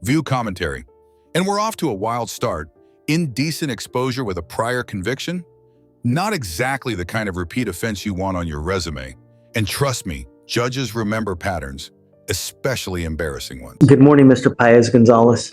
View commentary. And we're off to a wild start. Indecent exposure with a prior conviction? Not exactly the kind of repeat offense you want on your resume. And trust me, judges remember patterns, especially embarrassing ones. Good morning, Mr. Paez-Gonzalez.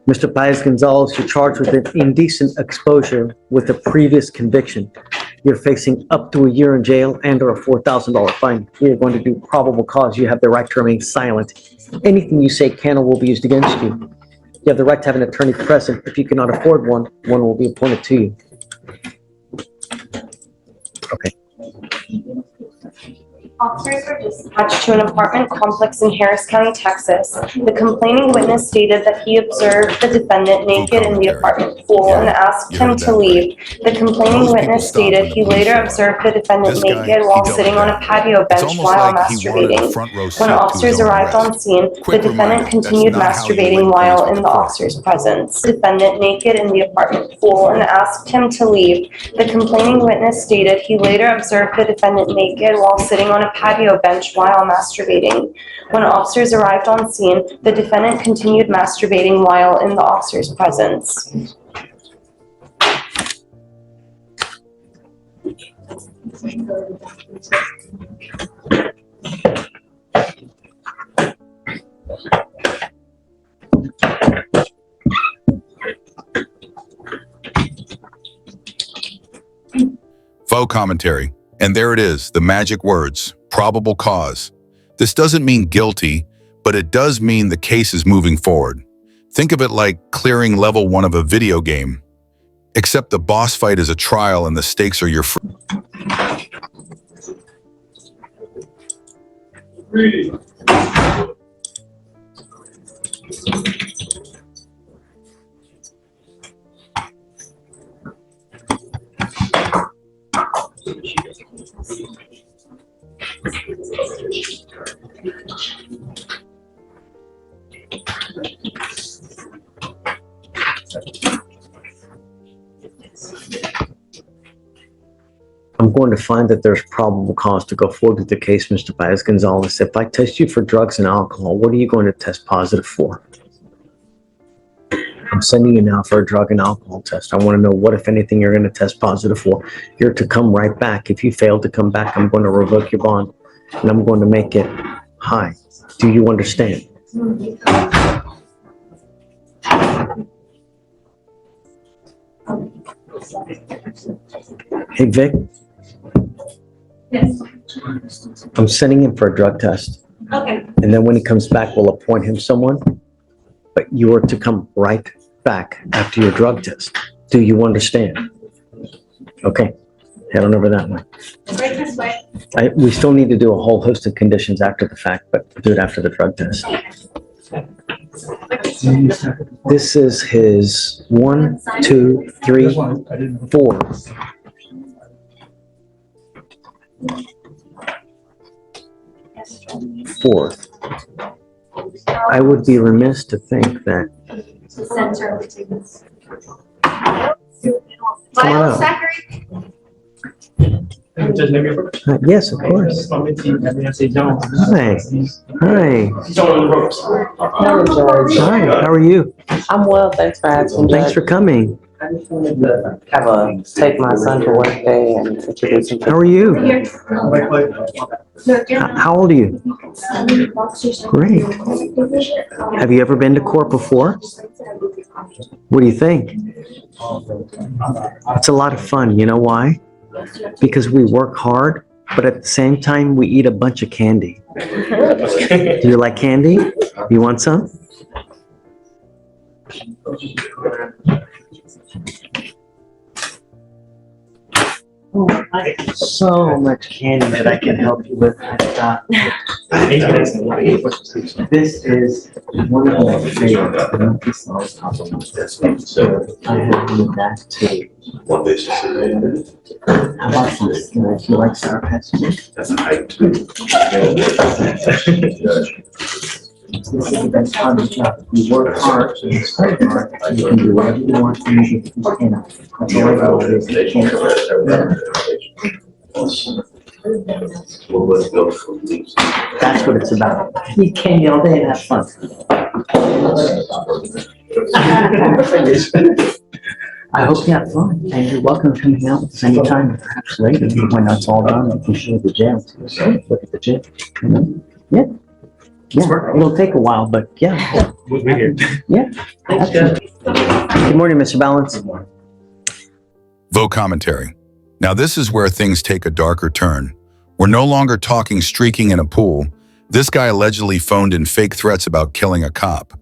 Mr. Paez-Gonzalez, you're charged with an indecent exposure with a previous conviction. You're facing up to a year in jail and/or a $4,000 fine. You're going to do probable cause. You have the right to remain silent. Anything you say can or will be used against you. You have the right to have an attorney present. If you cannot afford one, one will be appointed to you. Okay. Officers were dispatched to an apartment complex in Harris County, Texas. The complaining witness stated that he observed the defendant naked in the apartment pool and asked him to leave. The complaining witness stated he later observed the defendant naked while sitting on a patio bench while masturbating. When officers arrived on scene, the defendant continued masturbating while in the officer's presence. The defendant naked in the apartment pool and asked him to leave. The complaining witness stated he later observed the defendant naked while sitting on a patio bench while masturbating. When officers arrived on scene, the defendant continued masturbating while in the officer's presence. Faux commentary. And there it is, the magic words, probable cause. This doesn't mean guilty, but it does mean the case is moving forward. Think of it like clearing level 1 of a video game, except the boss fight is a trial and the stakes are your friend. I'm going to find that there's probable cause to go forward with the case, Mr. Paez-Gonzalez. If I test you for drugs and alcohol, what are you going to test positive for? I'm sending you now for a drug and alcohol test. I want to know what, if anything, you're going to test positive for. You're to come right back. If you fail to come back, I'm going to revoke your bond, and I'm going to make it high. Do you understand? Hey, Vic. Yes. I'm sending him for a drug test. Okay. And then when he comes back, we'll appoint him someone. But you are to come right back after your drug test. Do you understand? Okay, head on over that way. Right this way. We still need to do a whole host of conditions after the fact, but we'll do it after the drug test. This is his 1, 2, 3, 4. Fourth. I would be remiss to think that. Come on out. Yes, of course. Hi. Hi. Hi, how are you? I'm well, thanks for asking. Thanks Judge. for coming. I just wanted to take my son to work day and introduce him to. How are you? How old are you? Great. Have you ever been to court before? What do you think? It's a lot of fun. You know why? Because we work hard, but at the same time, we eat a bunch of candy. Do you like candy? You want some? So much candy that I can help you with. This is one of my favorites. So I have that too. How about this? Do you like Sour Patch Kids? That's a hype too. This is the best part of the job. You work hard, you study hard, you can do whatever you want to make it you can. That's what it's about. You came all day and have fun. I hope you have fun, and you're welcome to come hang out with us anytime, perhaps later, when that's all done, we can show you the jail. too. Look at the jail. You know? Yeah. Yeah, it'll take a while, but yeah. We'll be here. Yeah. Absolutely. Good morning, Mr. Balance. Vote commentary. Now this is where things take a darker turn. We're no longer talking streaking in a pool. This guy allegedly phoned in fake threats about killing a cop.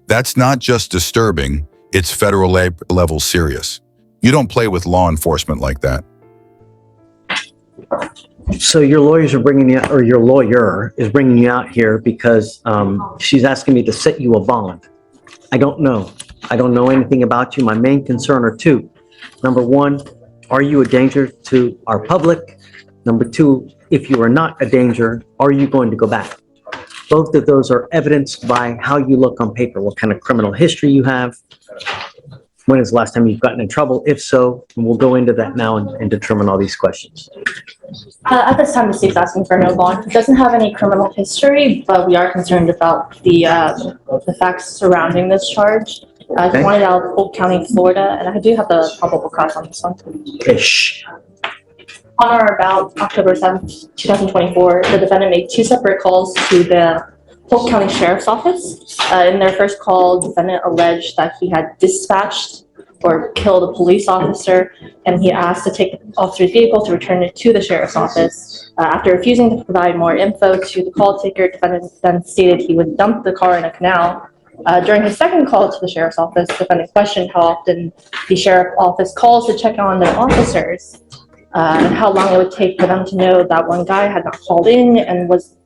That's not just disturbing, it's federal level serious. You don't play with law enforcement like that. So your lawyers are bringing you, or your lawyer is bringing you out here because she's asking me to set you a bond. I don't know. I don't know anything about you. My main concern are two. Number one, are you a danger to our public? Number two, if you are not a danger, are you going to go back? Both of those are evidenced by how you look on paper, what kind of criminal history you have. When is the last time you've gotten in trouble? If so, we'll go into that now and determine all these questions. At this time, the state's asking for no bond. It doesn't have any criminal history, but we are concerned about the facts surrounding this charge. Okay. He wanted out of Polk County, Florida, and I do have the probable cause on this one. Ish. On or about October 7th, 2024, the defendant made two separate calls to the Polk County Sheriff's Office. In their first call, defendant alleged that he had dispatched or killed a police officer, and he asked to take the officer's vehicle to return it to the sheriff's office. After refusing to provide more info to the call taker, defendant then stated he would dump the car in a canal. During his second call to the sheriff's office, defendant questioned how often the sheriff's office calls to check on their officers, and how long it would take for them to know that one guy had not called in and was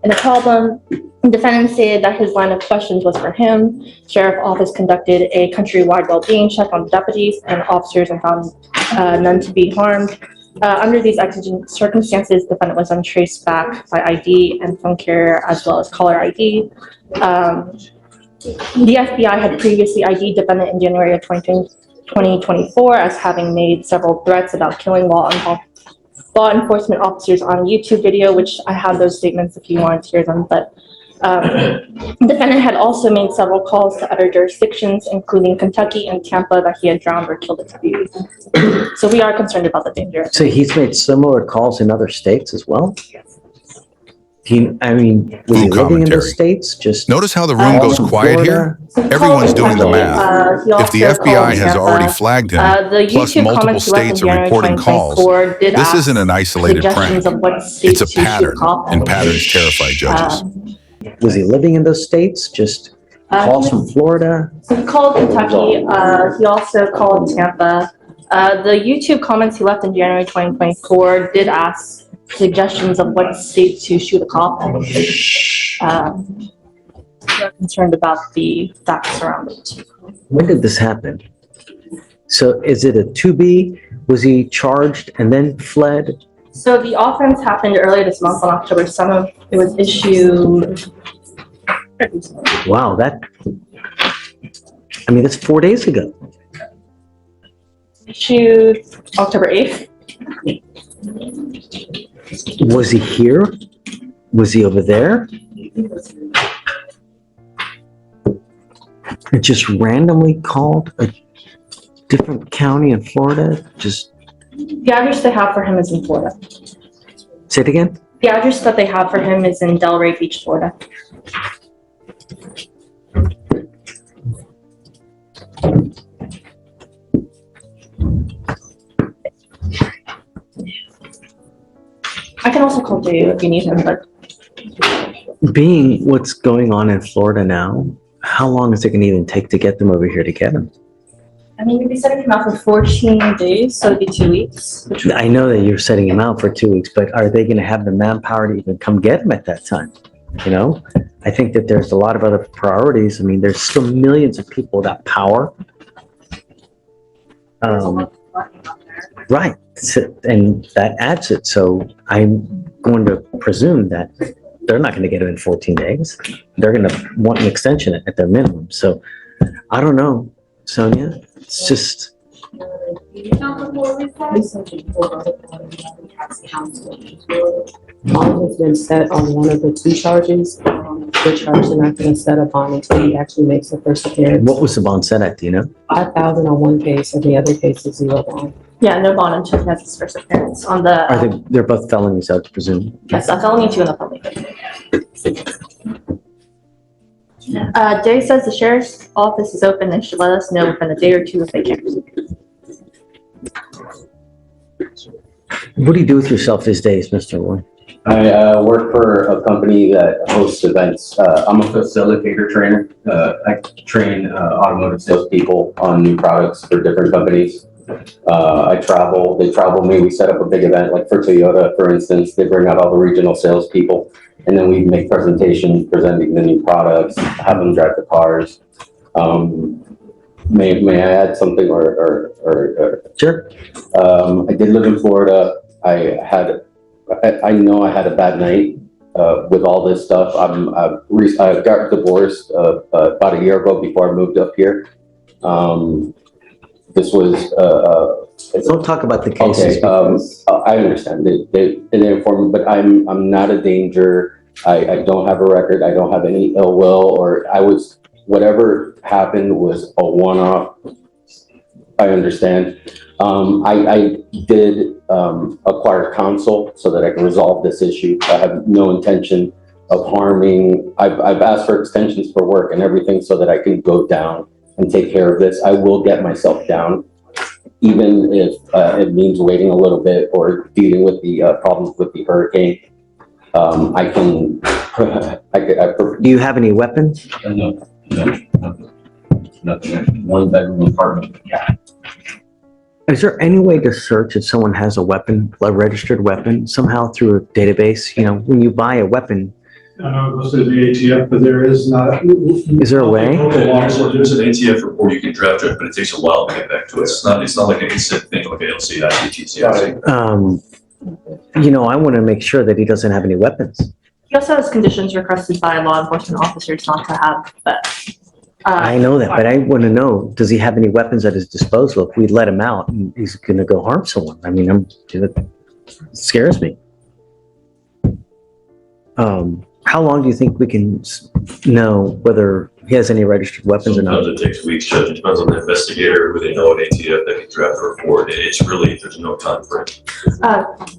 in a problem. The defendant stated that his line of questions was for him. Sheriff's office conducted a countrywide well-being check on deputies and officers and found none to be harmed. Under these exigent circumstances, the defendant was then traced back by ID and phone carrier as well as caller ID. The FBI had previously ID'd defendant in January of 2024 as having made several threats about killing law enforcement officers on a YouTube video, which I have those statements if you want to hear them. But the defendant had also made several calls to other jurisdictions, including Kentucky and Tampa, that he had drowned or killed a deputy. So we are concerned about the danger. So he's made similar calls in other states as well? Was he living in the states? Just Notice how the room goes quiet here? Everyone's doing the math. If the FBI has already flagged him, plus multiple states are reporting calls, this isn't an isolated prank. It's a pattern, and patterns terrify judges. Was he living in those states? Just calls from Florida? He called Kentucky. He also called Tampa. The YouTube comments he left in January 2024 did ask suggestions of what state to shoot a cop in. We're concerned about the facts around it. When did this happen? So is it a 2B? Was he charged and then fled? So the offense happened earlier this month on October 7th. It was issued. Wow, that's 4 days ago. Issued October 8th. Was he here? Was he over there? It just randomly called a different county in Florida? Just The address they have for him is in Florida. say it again? The address that they have for him is in Delray Beach, Florida. I can also call Jay if you need him, but Being what's going on in Florida now, how long is it going to even take to get them over here to get him? I mean, we'd be setting him out for 14 days, so it'd be 2 weeks. I know that you're setting him out for 2 weeks, but are they going to have the manpower to even come get him at that time? You know, I think that there's a lot of other priorities. I mean, there's still millions of people without power. Right. And that adds it. So I'm going to presume that they're not going to get him in 14 days. They're going to want an extension at their minimum. So I don't know, Sonia. It's just, Bond has been set on one of the two charges. The charge they're not gonna set a bond until he actually makes the first appearance. What was the bond set at, do you know? 5,000 on one case, and the other case is 0 bond. Yeah, no bond until he has his first appearance on the, Are they're both felonies, I would presume? yes, a felony 2 and a felony 3. Jay says the sheriff's office is open and should let us know within a day or two if they can. What do you do with yourself these days, Mr. Roy? I work for a company that hosts events. I'm a facilitator trainer. I train automotive salespeople on new products for different companies. I travel, they travel me. We set up a big event, like for Toyota, for instance. They bring out all the regional salespeople, and then we make presentations presenting the new products, have them drive the cars. May I add something or Sure. I did live in Florida. I know I had a bad night with all this stuff. I got divorced about a year ago before I moved up here. This was Don't talk about the cases. okay. I understand. They informed me, but I'm not a danger. I don't have a record. I don't have any ill will, or whatever happened was a one-off. I understand. I did acquire counsel so that I can resolve this issue. I have no intention of harming. I've asked for extensions for work and everything so that I can go down and take care of this. I will get myself down, even if it means waiting a little bit or dealing with the problems with the hurricane. I can. Do you have any weapons? No, nothing. One bedroom apartment. Yeah. Is there any way to search if someone has a weapon, a registered weapon, somehow through a database? You know, when you buy a weapon, I know it goes to the ATF, but there is not. is there a way? There's an ATF report you can draft it, but it takes a while to get back to it. It's not like an instant thing like ALC, ICTC. You know, I want to make sure that he doesn't have any weapons. He also has conditions requested by law enforcement officers not to have, but. I know that, but I want to know, does he have any weapons at his disposal? If we let him out, he's going to go harm someone. I mean, it scares me. How long do you think we can know whether he has any registered weapons or not? Sometimes it takes weeks, Judge. It depends on the investigator, who they know at ATF that can draft a report. It's really, there's no time frame.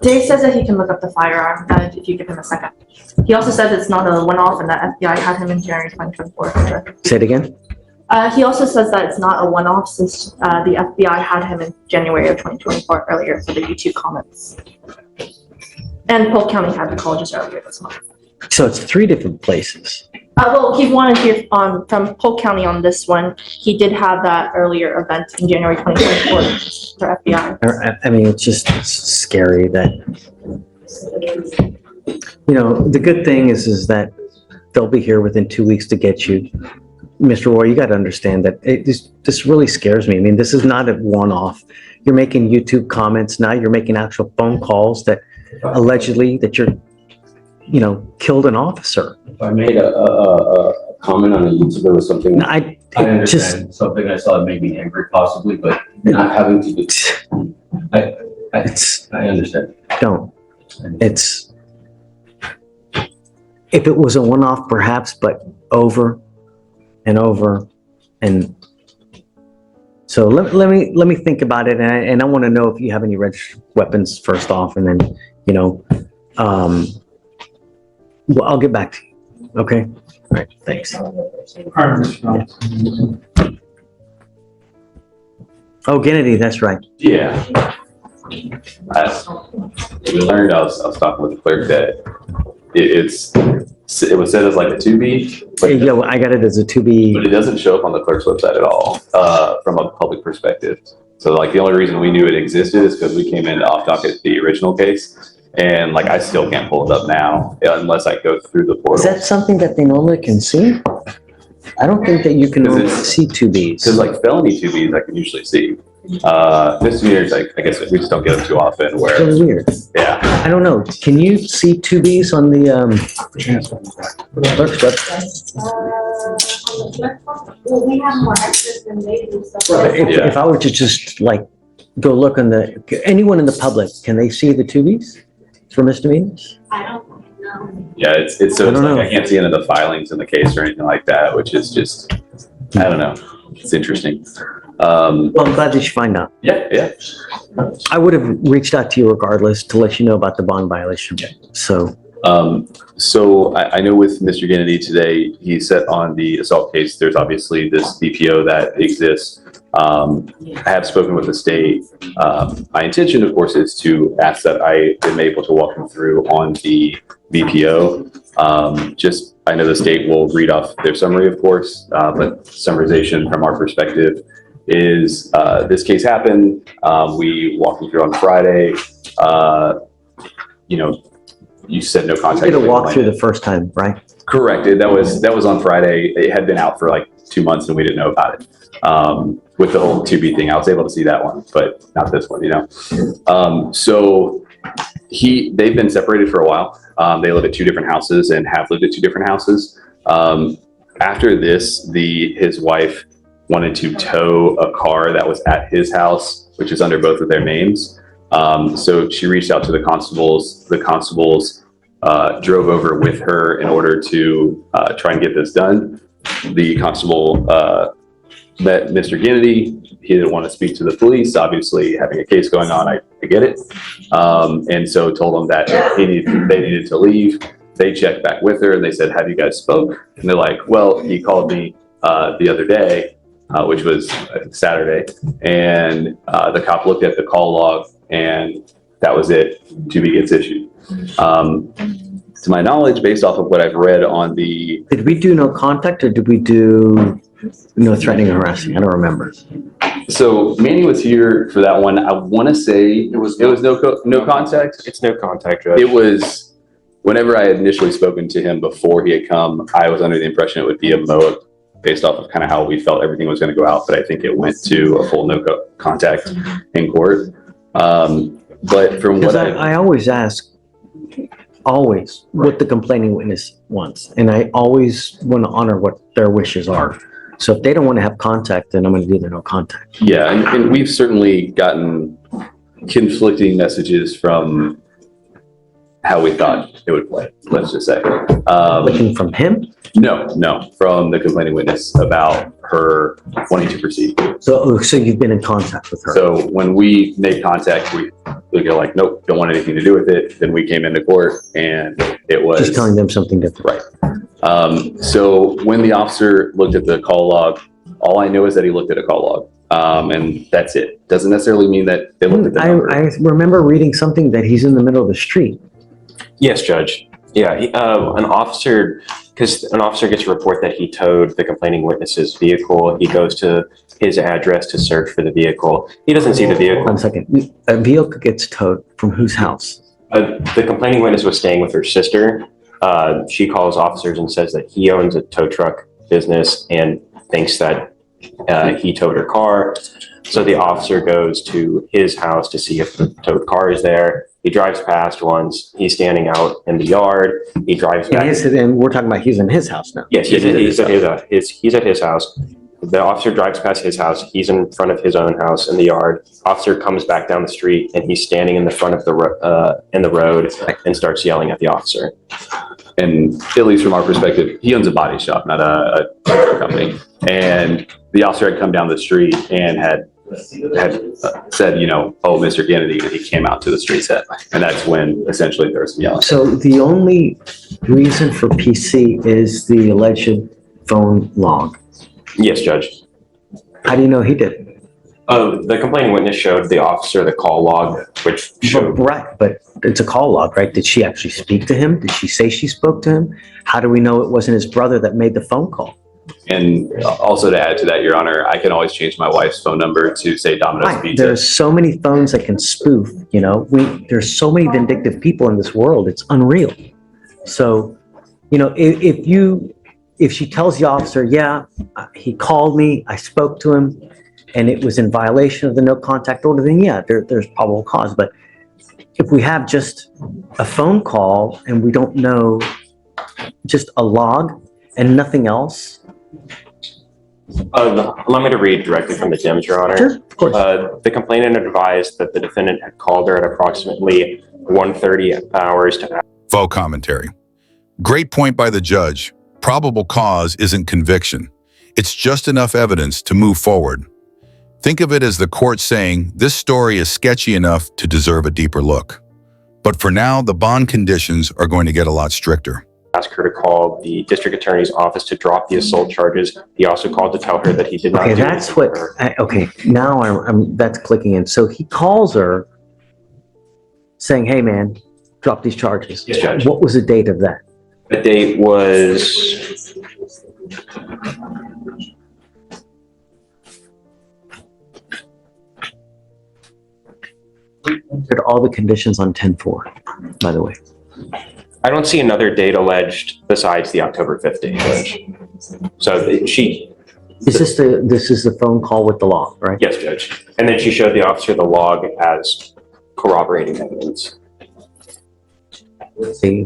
Dave says that he can look up the firearm if you give him a second. He also said it's not a one-off and that FBI had him in January 2024. Say it again? He also says that it's not a one-off since the FBI had him in January of 2024 earlier for the YouTube comments. And Polk County had the call just earlier this month. So it's 3 different places. Well, he wanted to hear from Polk County on this one. He did have that earlier event in January 2024 for FBI. I mean, it's just scary that, you know, the good thing is that they'll be here within 2 weeks to get you. Mr. Roy, you got to understand that this really scares me. I mean, this is not a one-off. You're making YouTube comments now. You're making actual phone calls that allegedly that you're, you know, killed an officer. If I made a comment on a YouTube, it was something. I understand something I saw that made me angry, possibly, but not having to do. I understand. Don't. It's, if it was a one-off, perhaps, but over and over, and so let me think about it, and I want to know if you have any registered weapons first off, and then, you know, well, I'll get back to you. Okay. All right. Thanks. Oh, Kennedy, that's right. Yeah. We learned, I was talking with the clerk that it was said as like a 2B, but Yeah, I got it as a 2B. it doesn't show up on the clerk's website at all, from a public perspective. So like the only reason we knew it existed is because we came in off docket the original case. And like, I still can't pull it up now unless I go through the portal. Is that something that they normally can see? I don't think that you can Is it- normally see 2Bs. Because like felony 2Bs, I can usually see. Misdemeanors, I guess we just don't get them too often It's where, really weird. yeah. I don't know. Can you see 2Bs on the clerk's website? Well, we have more access than they do, so. If I were to just like go look on anyone in the public, can they see the Tubies for misdemeanors? Yeah, it's so I it's don't like know. I can't see any of the filings in the case or anything like that, which is just, I don't know. It's interesting. Well, I'm glad that you find out. Yeah. I would have reached out to you regardless to let you know about the bond violation. So, So I know with Mr. Kennedy today, he set on the assault case, there's obviously this BPO that exists. I have spoken with the state. My intention, of course, is to ask that I am able to walk him through on the BPO. I know the state will read off their summary, of course, but summarization from our perspective is this case happened. We walked him through on Friday. You said no contact. you did a walkthrough the first time, right? Correct. That was on Friday. It had been out for like 2 months and we didn't know about it. With the whole 2B thing, I was able to see that one, but not this one, So they've been separated for a while. They live at 2 different houses and have lived at 2 different houses. After this, his wife wanted to tow a car that was at his house, which is under both of their names. So she reached out to the constables. The constables drove over with her in order to try and get this done. The constable met Mr. Kennedy. He didn't want to speak to the police. Obviously, having a case going on, I get it. And so told them that they needed to leave. They checked back with her and they said, "Have you guys spoke?" And they're like, "Well, he called me the other day," which was I think Saturday, and the cop looked at the call log and that was it. 2B gets issued. To my knowledge, based off of what I've read on the... Did we do no contact or did we do no threatening or harassing? I don't remember. So Manny was here for that one. I want to say it was no contact. It's no contact, Judge. It was whenever I had initially spoken to him before he had come, I was under the impression it would be a MOA based off of kind of how we felt everything was going to go out. But I think it went to a full no contact in court. But from what I always ask, what the complaining witness wants. And I always want to honor what their wishes are. So if they don't want to have contact, then I'm going to do the no contact. Yeah, and we've certainly gotten conflicting messages from how we thought it would play, let's just say. Looking from him? No, from the complaining witness about her wanting to proceed. So you've been in contact with her? So when we made contact, we go like, nope, don't want anything to do with it. Then we came into court and it was... Just telling them something different. Right. So when the officer looked at the call log, all I know is that he looked at a call log. And that's it. Doesn't necessarily mean that they looked at the number. I remember reading something that he's in the middle of the street. Yes, Judge. Yeah, an officer gets a report that he towed the complaining witness's vehicle. He goes to his address to search for the vehicle. He doesn't see the vehicle. 1 second. A vehicle gets towed from whose house? The complaining witness was staying with her sister. She calls officers and says that he owns a tow truck business and thinks that he towed her car. So the officer goes to his house to see if the towed car is there. He drives past once. He's standing out in the yard. He drives back. And we're talking about he's in his house now. Yes, he's at his house. The officer drives past his house. He's in front of his own house in the yard. Officer comes back down the street and he's standing in the front of the road and starts yelling at the officer. And at least from our perspective, he owns a body shop, not a truck company. And the officer had come down the street and had said, "Oh, Mr. Kennedy," and he came out to the street set. And that's when essentially there was some yelling. So the only reason for PC is the alleged phone log. Yes, Judge. How do you know he did it? The complaining witness showed the officer the call log, which showed... Right, but it's a call log, right? Did she actually speak to him? Did she say she spoke to him? How do we know it wasn't his brother that made the phone call? And also to add to that, Your Honor, I can always change my wife's phone number to say Domino's Right. Pizza. There's so many phones that can spoof, there's so many vindictive people in this world. It's unreal. So, if she tells the officer, yeah, he called me, I spoke to him, and it was in violation of the no contact order, then yeah, there's probable cause. But if we have just a phone call and we don't know, just a log and nothing else, Allow me to read directly from the DIMS, Your Honor. Sure, of course. The complainant advised that the defendant had called her at approximately 1:30 hours to Faux commentary. Great point by the judge. Probable cause isn't conviction. It's just enough evidence to move forward. Think of it as the court saying, this story is sketchy enough to deserve a deeper look. But for now, the bond conditions are going to get a lot stricter. ask her to call the district attorney's office to drop the assault charges. He also called to tell her that he did not Okay, do that's anything what, for her. okay, now that's clicking in. So he calls her saying, hey, man, drop these charges. Yes, Judge. What was the date of that? The date was, Did all the conditions on 10-4, by the way. I don't see another date alleged besides the October 5th date, Judge. So she, This is the phone call with the law, right? yes, Judge. And then she showed the officer the log as corroborating evidence. See,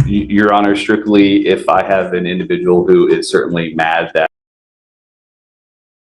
Your Honor, strictly if I have an individual who is certainly mad that